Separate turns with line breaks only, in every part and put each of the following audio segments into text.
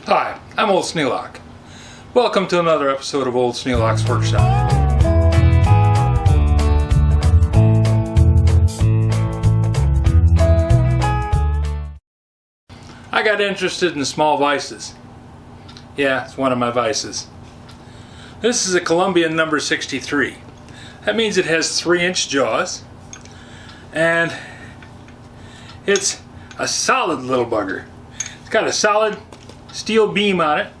Hi, I'm Old Sneelock. Welcome to another episode of Old Sneelock's Workshop. I got interested in small vices. Yeah, it's one of my vices. This is a Columbian No. 63. That means it has 3-inch jaws, and it's a solid little bugger. It's got a solid steel beam on it,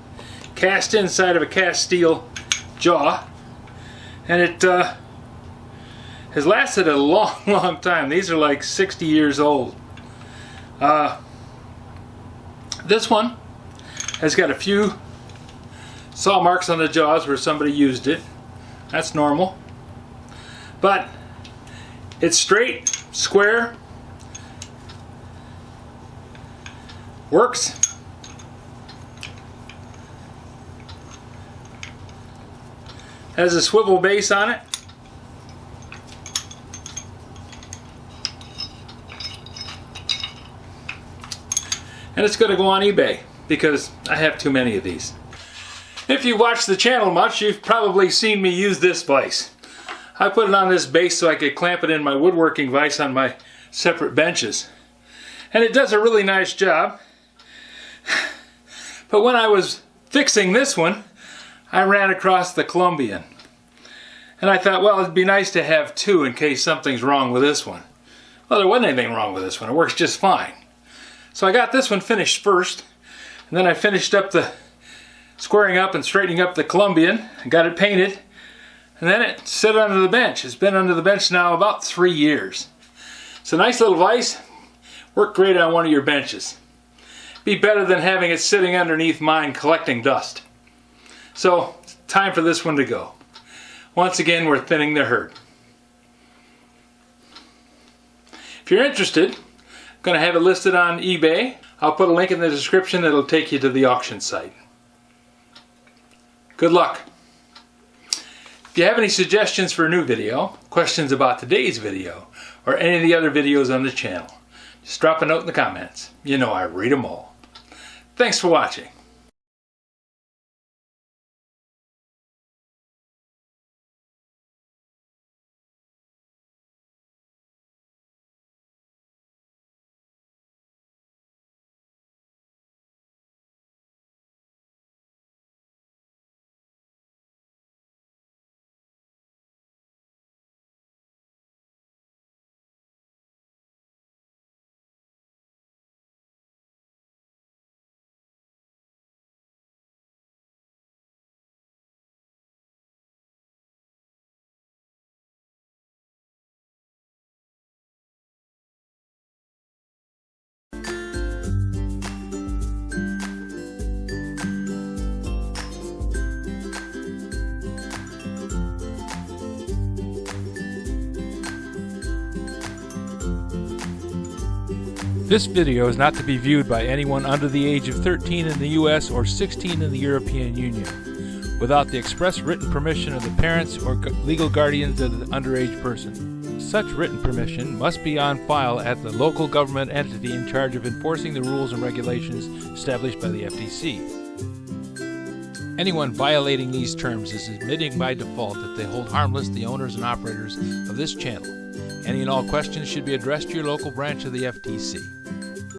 cast inside of a cast steel jaw, and it has lasted a long time. These are like 60 years old. This one has got a few saw marks on the jaws where somebody used it. That's normal. But it's straight, square, works. Has a swivel base on it. And it's going to go on eBay because I have too many of these. If you watch the channel much, you've probably seen me use this vise. I put it on this base so I could clamp it in my woodworking vise on my separate benches. And it does a really nice job. But when I was fixing this one, I ran across the Columbian. And I thought, well, it'd be nice to have two in case something's wrong with this one. Well, there wasn't anything wrong with this one. It works just fine. So I got this one finished first, and then I finished up the squaring up and straightening up the Columbian and got it painted, and then it sat under the bench. It's been under the bench now about 3 years. It's a nice little vise. Worked great on one of your benches. Be better than having it sitting underneath mine collecting dust. So, it's time for this one to go. Once again, we're thinning the herd. If you're interested, I'm going to have it listed on eBay. I'll put a link in the description that'll take you to the auction site. Good luck. If you have any suggestions for a new video, questions about today's video, or any of the other videos on the channel, just drop a note in the comments. You know I read them all. Thanks for watching. This video is not to be viewed by anyone under the age of 13 in the U.S. or 16 in the European Union, without the express written permission of the parents or legal guardians of the underage person. Such written permission must be on file at the local government entity in charge of enforcing the rules and regulations established by the FTC. Anyone violating these terms is admitting by default that they hold harmless the owners and operators of this channel. Any and all questions should be addressed to your local branch of the FTC.